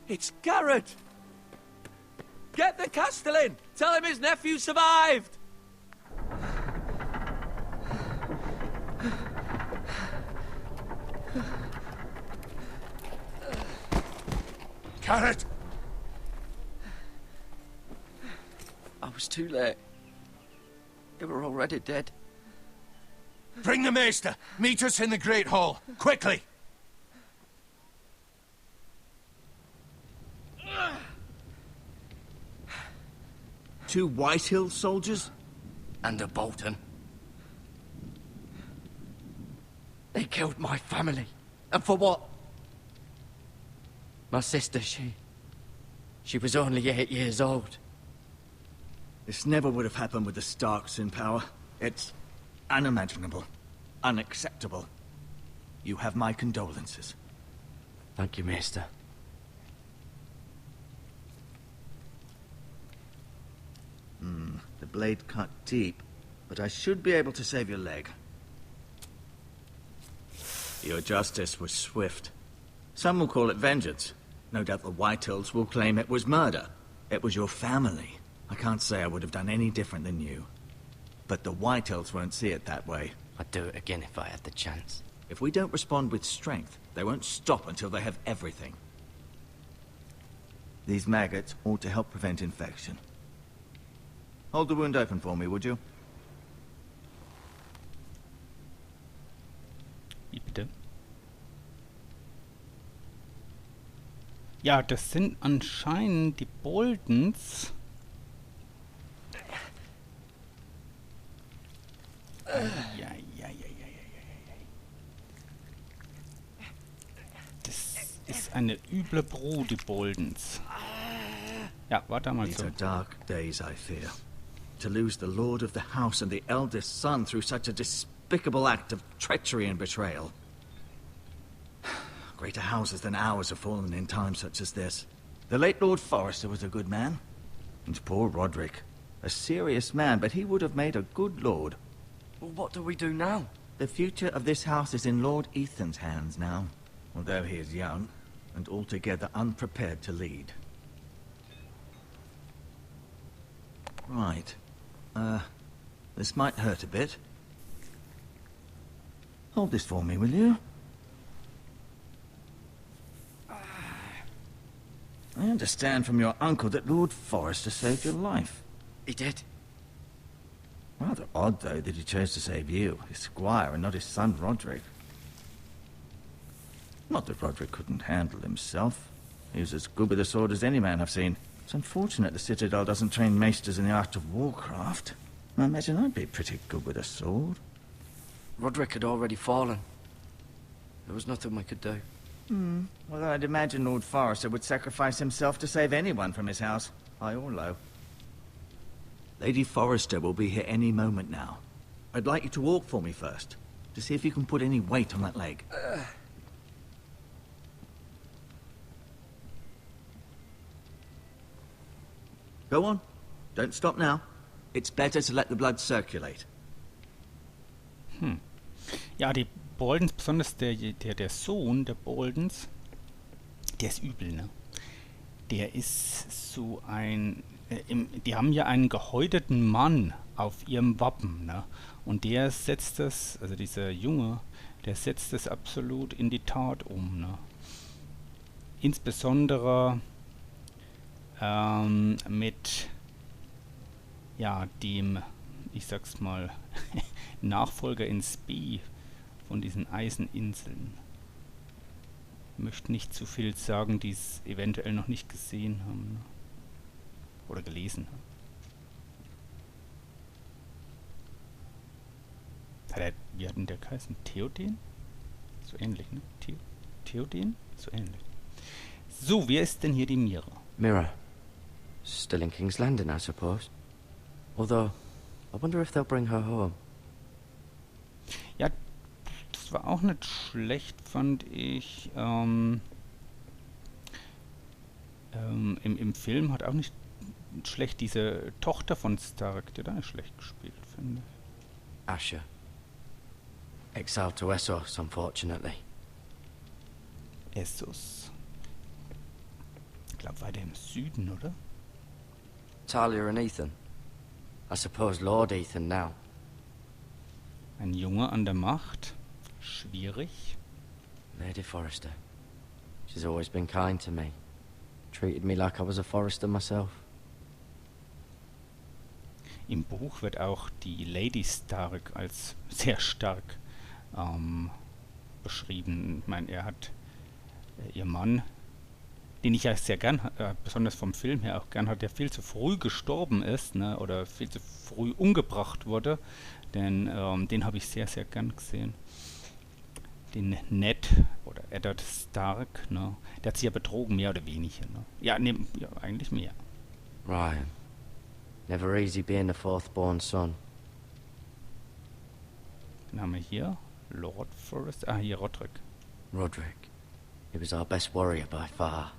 It's Garrett! Get the Castellan! Tell him his nephew survived! Garrett! I was too late. They were already dead. Bring the maester! Meet us in the Great Hall! Quickly! Two Whitehill soldiers? And a Bolton. They killed my family. And for what? My sister, she was only 8 years old. This never would have happened with the Starks in power. It's unimaginable. Unacceptable. You have my condolences. Thank you, Maester. The blade cut deep, but I should be able to save your leg. Your justice was swift. Some will call it vengeance. No doubt the Whitehills will claim it was murder. It was your family. I can't say I would have done any different than you. But the Whitehills won't see it that way. I'd do it again if I had the chance. If we don't respond with strength, they won't stop until they have everything. These maggots ought to help prevent infection. Hold the wound open for me, would you? Wie bitte? Ja, das sind anscheinend die Boltons. Ja. Das ist eine üble Brut, die Boltons. Ja, warte mal These so. are dark days, I fear. To lose the lord of the house and the eldest son through such a despicable act of treachery and betrayal. Greater houses than ours have fallen in times such as this. The late Lord Forrester was a good man. And poor Roderick. A serious man, but he would have made a good lord. Well, what do we do now? The future of this house is in Lord Ethan's hands now, although he is young and altogether unprepared to lead. Right. This might hurt a bit. Hold this for me, will you? I understand from your uncle that Lord Forrester saved your life. He did. Rather odd, though, that he chose to save you, his squire, and not his son Roderick. Not that Roderick couldn't handle himself. He was as good with a sword as any man I've seen. It's unfortunate the Citadel doesn't train maesters in the art of warcraft. I imagine I'd be pretty good with a sword. Roderick had already fallen. There was nothing we could do. Well, I'd imagine Lord Forrester would sacrifice himself to save anyone from his house, high or low. Lady Forrester will be here any moment now. I'd like you to walk for me first, to see if you can put any weight on that leg. Go on. Don't stop now. It's better to let the blood circulate. Ja, die Boltons, besonders der Sohn der Boltons, der ist übel, ne? Der ist so ein... die haben ja einen gehäuteten Mann auf ihrem Wappen, ne? Und der setzt das, also dieser Junge, der setzt das absolut in die Tat um, ne? Insbesondere mit ja, dem, ich sag's mal, Nachfolger in Spee von diesen Eiseninseln. Ich möchte nicht zu viel sagen, die es eventuell noch nicht gesehen haben, ne? Oder gelesen haben. Wie hat denn der geheißen? Theoden? So ähnlich, ne? Theoden? So ähnlich. So, wer ist denn hier die Mira? Mira. Still in King's Landing, I suppose. Although, I wonder if they'll bring her home. Ja, das war auch nicht schlecht, fand ich. Im Film hat auch nicht schlecht diese Tochter von Stark, die hat auch nicht schlecht gespielt, finde ich. Asher. Exiled to Essos, unfortunately. Essos. weiter im Süden, oder? Talia and Ethan. I suppose Lord Ethan now. Ein Junge an der Macht. Schwierig. Lady Forrester. She's always been kind to me. Treated me like I was a Forrester myself. Im Buch wird auch die Lady Stark als sehr stark beschrieben. Ich meine, er hat ihr Mann, den ich ja sehr gern, besonders vom Film her auch gern hat, der viel zu früh gestorben ist, ne, oder viel zu früh umgebracht wurde, denn den habe ich sehr, sehr gern gesehen. Den Ned oder Eddard Stark, ne, der hat sich ja betrogen, mehr oder weniger. Ne. Ja, ja, eigentlich mehr. Ryan. Never easy being the fourth-born son. Dann haben wir hier Lord Forrest. Ah, hier Roderick. Roderick. He was our best warrior by far.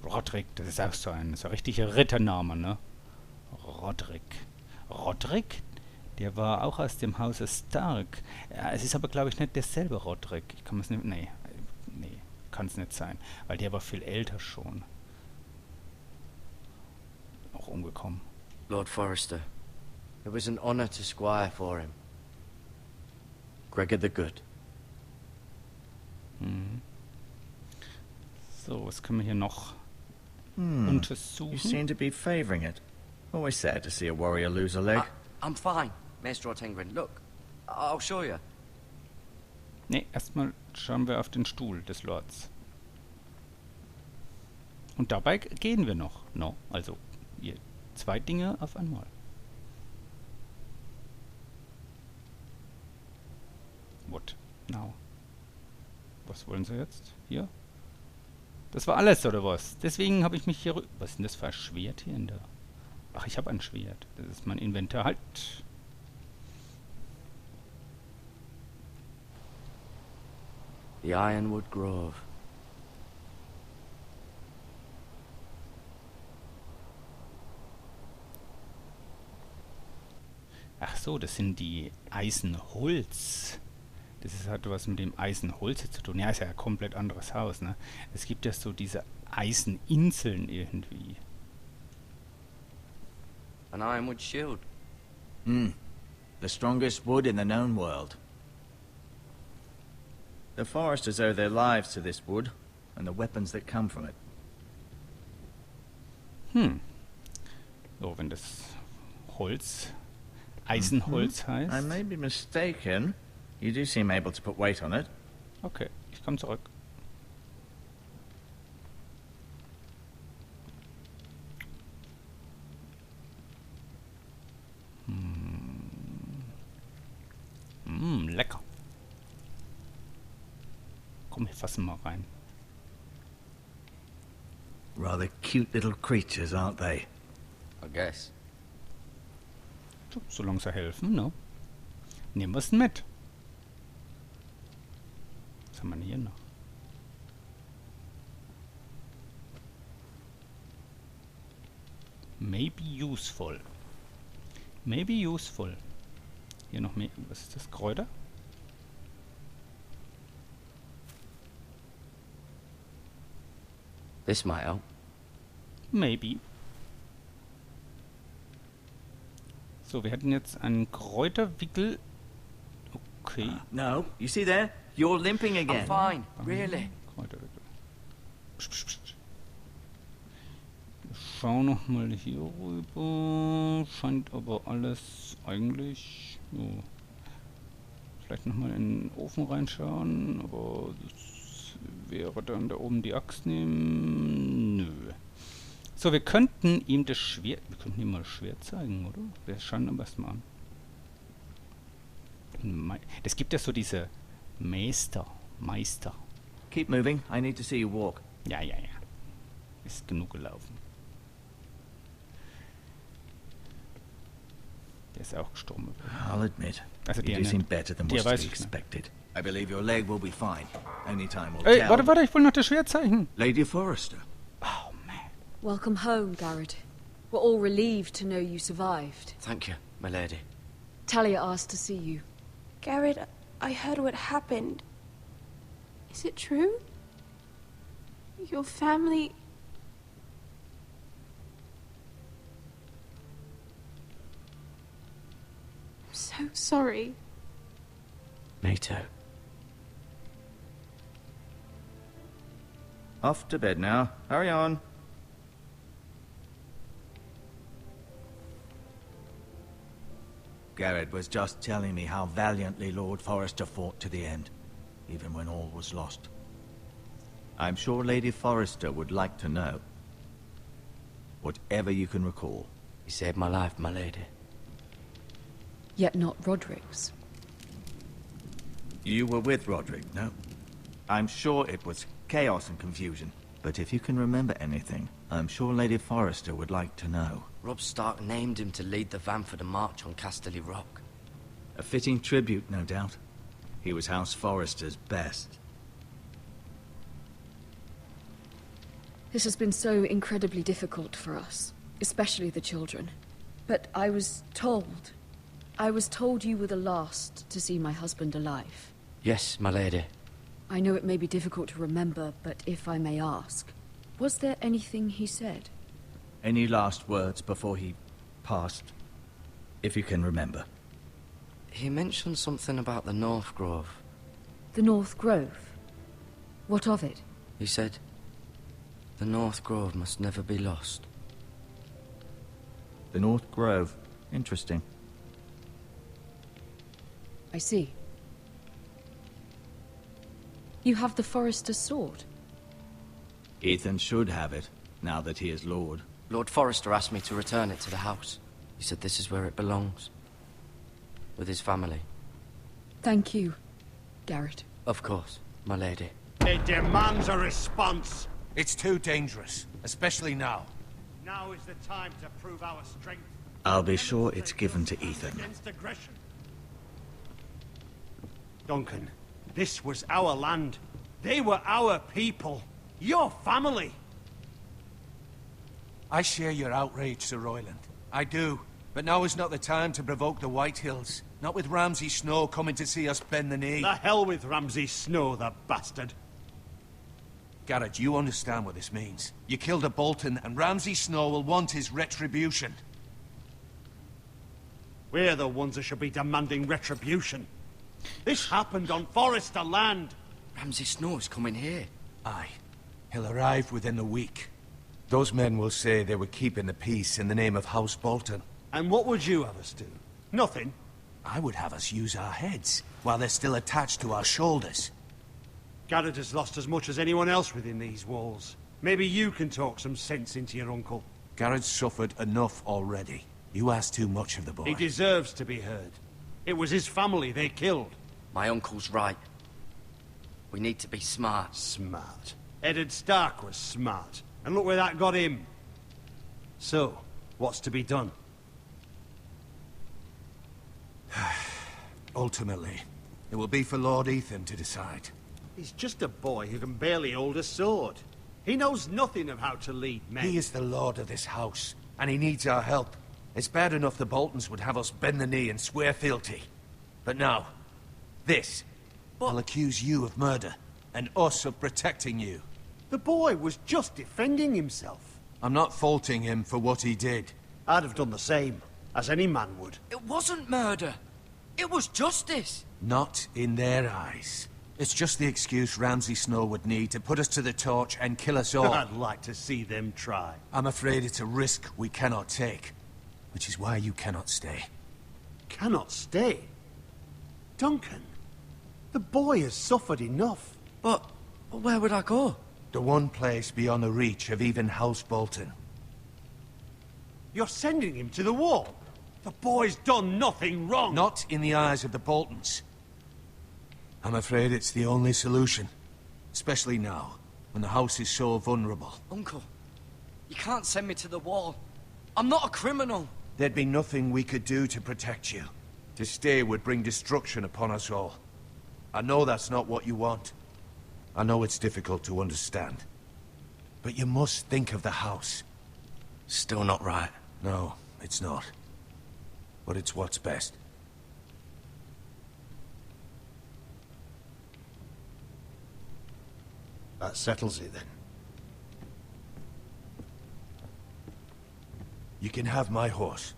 Roderick, das ist auch so ein richtiger Rittername, ne? Roderick. Roderick? Der war auch aus dem Hause Stark. Ja, es ist aber, glaube ich, nicht derselbe Roderick. Ich kann es nicht... Nee, kann es nicht sein. Weil der war viel älter schon. Auch umgekommen. Lord Forrester. It was an honor to squire for him. Gregor the Good. So, was können wir hier noch untersuchen? You seem to be favoring it. Always sad to see a warrior lose a leg. I'm fine, Maester Ortengrin. Look, I'll show you. Ne, erstmal schauen wir auf den Stuhl des Lords. Und dabei gehen wir noch. No, also hier 2 Dinge auf einmal. What? Now. Was wollen sie jetzt? Hier? Das war alles, oder was? Deswegen habe ich mich hier... Was ist denn das für ein Schwert hier in der... Ach, ich habe ein Schwert. Das ist mein Inventar. Halt! The Ironwood Grove. Ach so, das sind die Eisenholz. Das hat was mit dem Eisenholz zu tun. Ja, ist ja ein komplett anderes Haus, ne? Es gibt ja so diese Eiseninseln irgendwie. An ironwood shield. The strongest wood in the known world. The Foresters owe their lives to this wood, and the weapons that come from it. So, wenn das Holz Eisenholz heißt. I may be mistaken. You do seem able to put weight on it. Okay, ich komme zurück. Lecker. Komm, wir fassen mal rein. Rather cute little creatures, aren't they? I guess. So, solange sie helfen, ne? Nehmen wir es mit. Was haben wir denn hier noch? Maybe useful. Maybe useful. Hier noch mehr. Was ist das? Kräuter? This might help. Maybe. So, wir hätten jetzt einen Kräuterwickel. Okay. No, you see there? You're limping again. I'm fine, really. Kräuterwickel. Psch, psch, psch. Wir schauen nochmal hier rüber. Scheint aber alles eigentlich... Jo. Vielleicht nochmal in den Ofen reinschauen, aber das wäre dann da oben die Axt nehmen. Nö. So, wir könnten ihm das Schwert... Wir könnten ihm mal das Schwert zeigen, oder? Wir schauen am besten mal an. Das gibt ja so diese Meister. Keep moving. I need to see you walk. Ja. Ist genug gelaufen. Der ist auch gestorben. I'll admit, Also you der do seem better than was der to weiß be ich nicht. expected. I believe your leg will be fine. Only time will Ey, tell. warte, ich will noch das Schwert zeigen. Lady Forrester. Oh, man. Welcome home, Garrett. We're all relieved to know you survived. Thank you, my lady. Talia asked to see you. Garrett, I heard what happened. Is it true? Your family... sorry. Me too. Off to bed now. Hurry on. Garrett was just telling me how valiantly Lord Forrester fought to the end, even when all was lost. I'm sure Lady Forrester would like to know. Whatever you can recall. He saved my life, my lady. Yet not Roderick's. You were with Roderick, no? I'm sure it was chaos and confusion. But if you can remember anything, I'm sure Lady Forrester would like to know. Robb Stark named him to lead the van for the march on Casterly Rock. A fitting tribute, no doubt. He was House Forrester's best. This has been so incredibly difficult for us, especially the children. But I was told you were the last to see my husband alive. Yes, my lady. I know it may be difficult to remember, but if I may ask, was there anything he said? Any last words before he passed? If you can remember. He mentioned something about the North Grove. The North Grove? What of it? He said, the North Grove must never be lost. The North Grove. Interesting. I see. You have the Forrester's sword? Ethan should have it, now that he is Lord. Lord Forrester asked me to return it to the house. He said this is where it belongs. With his family. Thank you, Garrett. Of course, my lady. It demands a response. It's too dangerous, especially now. Now is the time to prove our strength. I'll be sure it's given to Ethan. Against aggression. Duncan, this was our land. They were our people. Your family. I share your outrage, Sir Royland. I do. But now is not the time to provoke the Whitehills. Not with Ramsay Snow coming to see us bend the knee. The hell with Ramsay Snow, the bastard. Garrett, you understand what this means. You killed a Bolton, and Ramsay Snow will want his retribution. We're the ones that should be demanding retribution. This happened on Forrester land. Ramsay Snow's coming here. Aye. He'll arrive within a week. Those men will say they were keeping the peace in the name of House Bolton. And what would you have us do? Nothing. I would have us use our heads, while they're still attached to our shoulders. Garrett has lost as much as anyone else within these walls. Maybe you can talk some sense into your uncle. Garrett's suffered enough already. You ask too much of the boy. He deserves to be heard. It was his family they killed. My uncle's right. We need to be smart. Smart. Eddard Stark was smart. And look where that got him. So, what's to be done? Ultimately, it will be for Lord Ethan to decide. He's just a boy who can barely hold a sword. He knows nothing of how to lead men. He is the lord of this house, and he needs our help. It's bad enough the Boltons would have us bend the knee and swear fealty. But now, this. I'll accuse you of murder, and us of protecting you. The boy was just defending himself. I'm not faulting him for what he did. I'd have done the same, as any man would. It wasn't murder. It was justice. Not in their eyes. It's just the excuse Ramsay Snow would need to put us to the torch and kill us all. I'd like to see them try. I'm afraid it's a risk we cannot take, which is why you cannot stay. Cannot stay? Duncan, the boy has suffered enough. But where would I go? The one place beyond the reach of even House Bolton. You're sending him to the wall. The boy's done nothing wrong. Not in the eyes of the Boltons. I'm afraid it's the only solution. Especially now, when the house is so vulnerable. Uncle, you can't send me to the wall. I'm not a criminal. There'd be nothing we could do to protect you. To stay would bring destruction upon us all. I know that's not what you want. I know it's difficult to understand. But you must think of the house. Still not right. No, it's not. But it's what's best. That settles it, then. You can have my horse,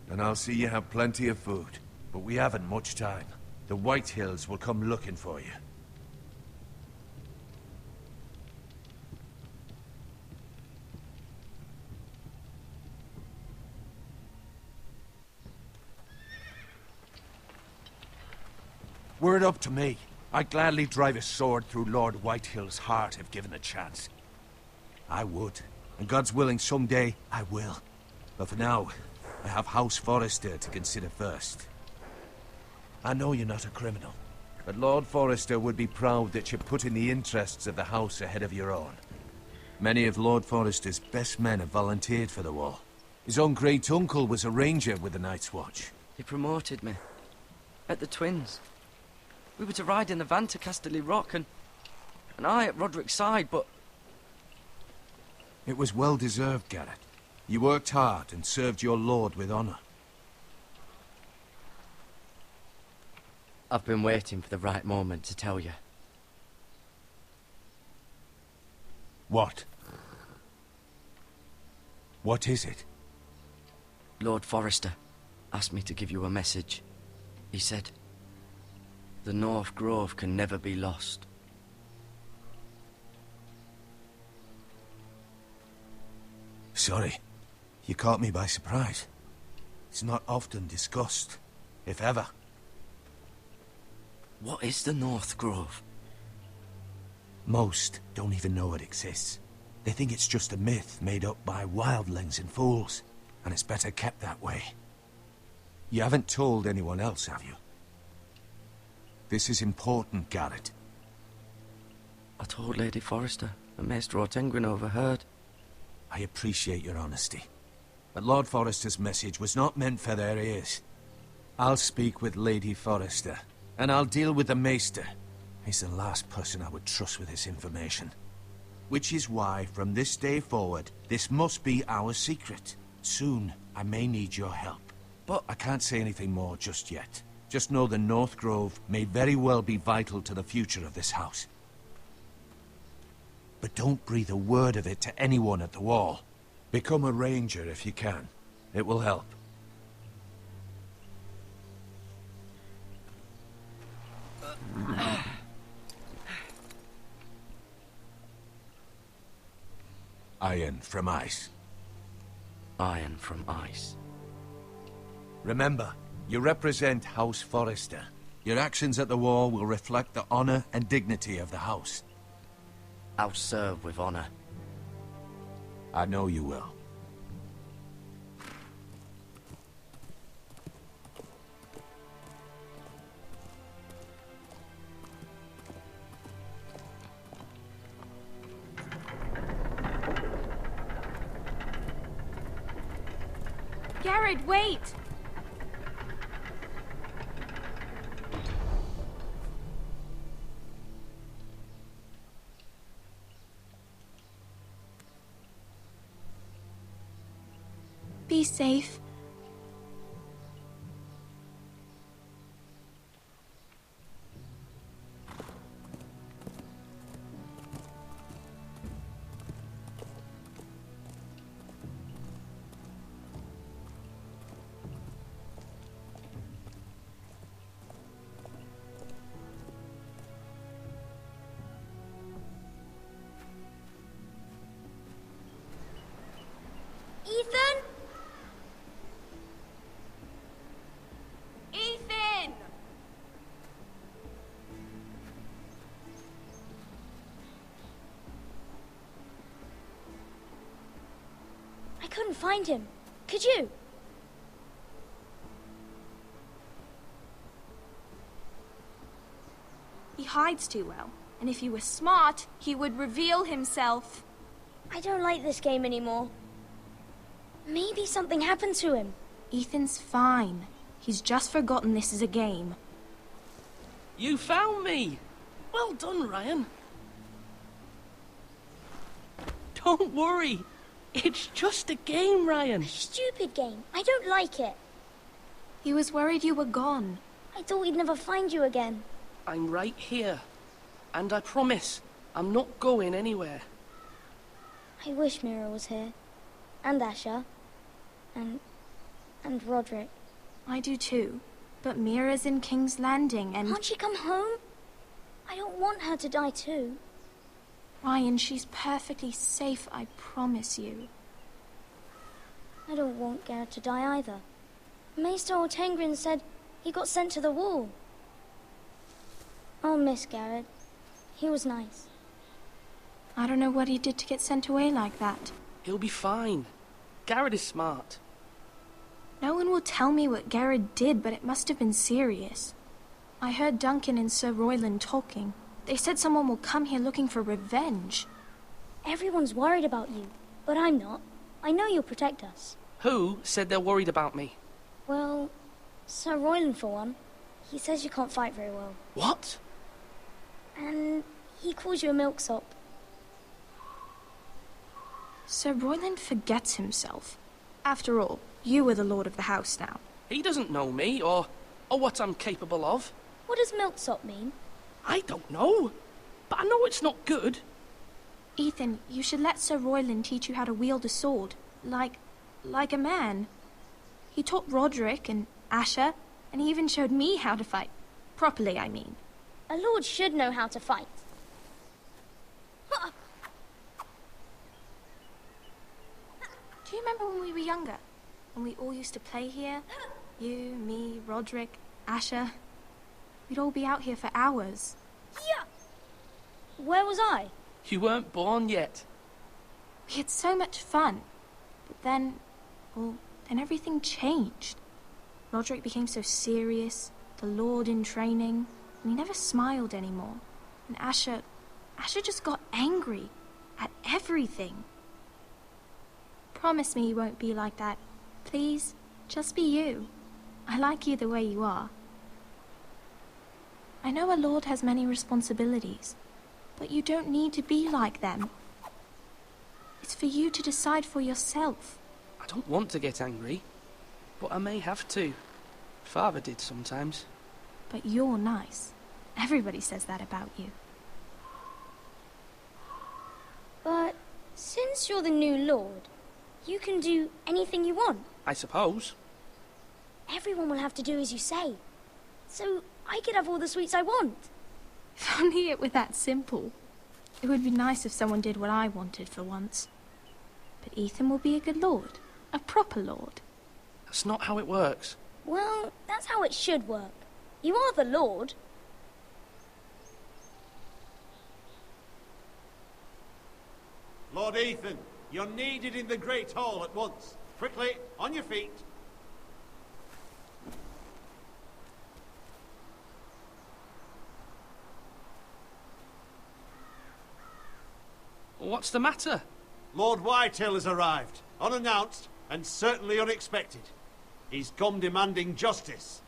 and I'll see you have plenty of food. But we haven't much time. The White Hills will come looking for you. Were it up to me, I'd gladly drive a sword through Lord Whitehill's heart if given the chance. I would, and God's willing someday I will. But for now, I have House Forrester to consider first. I know you're not a criminal, but Lord Forrester would be proud that you're putting the interests of the house ahead of your own. Many of Lord Forrester's best men have volunteered for the war. His own great-uncle was a ranger with the Night's Watch. He promoted me. At the Twins. We were to ride in the van to Casterly Rock, and I at Roderick's side, but... It was well-deserved, Garrett. You worked hard and served your lord with honor. I've been waiting for the right moment to tell you. What? What is it? Lord Forrester asked me to give you a message. He said, the North Grove can never be lost. Sorry. You caught me by surprise. It's not often discussed, if ever. What is the North Grove? Most don't even know it exists. They think it's just a myth made up by wildlings and fools, and it's better kept that way. You haven't told anyone else, have you? This is important, Garrett. I told Lady Forrester, and Maester Ortenguin overheard. I appreciate your honesty. But Lord Forrester's message was not meant for their ears. I'll speak with Lady Forrester, and I'll deal with the Maester. He's the last person I would trust with this information. Which is why, from this day forward, this must be our secret. Soon, I may need your help. But I can't say anything more just yet. Just know the North Grove may very well be vital to the future of this house. But don't breathe a word of it to anyone at the Wall. Become a ranger if you can. It will help. Iron from ice. Iron from ice. Remember, you represent House Forrester. Your actions at the war will reflect the honor and dignity of the house. I'll serve with honor. I know you will. Garrett, wait! Be safe. Ethan? Ethan! I couldn't find him. Could you? He hides too well, and if he were smart, he would reveal himself. I don't like this game anymore. Maybe something happened to him. Ethan's fine. He's just forgotten this is a game. You found me! Well done, Ryan. Don't worry. It's just a game, Ryan. Stupid game. I don't like it. He was worried you were gone. I thought we'd never find you again. I'm right here. And I promise, I'm not going anywhere. I wish Mira was here. And Asher. And Roderick. I do too. But Mira's in King's Landing and... Can't she come home? I don't want her to die too. Ryan, she's perfectly safe, I promise you. I don't want Garrett to die either. Maester Ortengrin said he got sent to the wall. I'll miss Garrett. He was nice. I don't know what he did to get sent away like that. He'll be fine. Garrett is smart. No one will tell me what Garrett did, but it must have been serious. I heard Duncan and Sir Royland talking. They said someone will come here looking for revenge. Everyone's worried about you, but I'm not. I know you'll protect us. Who said they're worried about me? Well, Sir Royland for one. He says you can't fight very well. What? And he calls you a milksop. Sir Royland forgets himself. After all, you are the lord of the house now. He doesn't know me, or what I'm capable of. What does milksop mean? I don't know, but I know it's not good. Ethan, you should let Sir Royland teach you how to wield a sword. Like a man. He taught Roderick and Asher, and he even showed me how to fight. Properly, I mean. A lord should know how to fight. Do you remember when we were younger? When we all used to play here? You, me, Roderick, Asher. We'd all be out here for hours. Yeah. Where was I? You weren't born yet. We had so much fun. But then, then everything changed. Roderick became so serious, the Lord in training, and he never smiled anymore. And Asher just got angry at everything. Promise me you won't be like that. Please, just be you. I like you the way you are. I know a lord has many responsibilities, but you don't need to be like them. It's for you to decide for yourself. I don't want to get angry, but I may have to. Father did sometimes. But you're nice. Everybody says that about you. But since you're the new lord, you can do anything you want. I suppose. Everyone will have to do as you say. So I could have all the sweets I want. If only it were that simple. It would be nice if someone did what I wanted for once. But Ethan will be a good lord. A proper lord. That's not how it works. Well, that's how it should work. You are the lord. Lord Ethan, you're needed in the Great Hall at once. Quickly, on your feet. What's the matter? Lord Whitetail has arrived, unannounced and certainly unexpected. He's come demanding justice.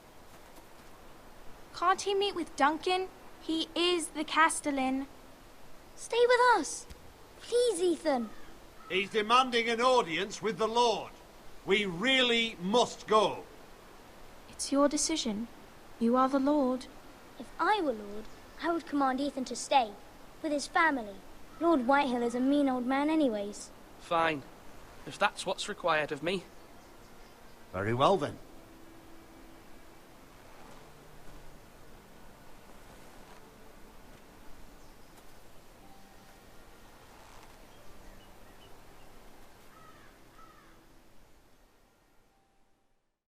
Can't he meet with Duncan? He is the Castellan. Stay with us. Please, Ethan. He's demanding an audience with the Lord. We really must go. It's your decision. You are the Lord. If I were Lord, I would command Ethan to stay, with his family. Lord Whitehill is a mean old man anyways. Fine. If that's what's required of me. Very well then.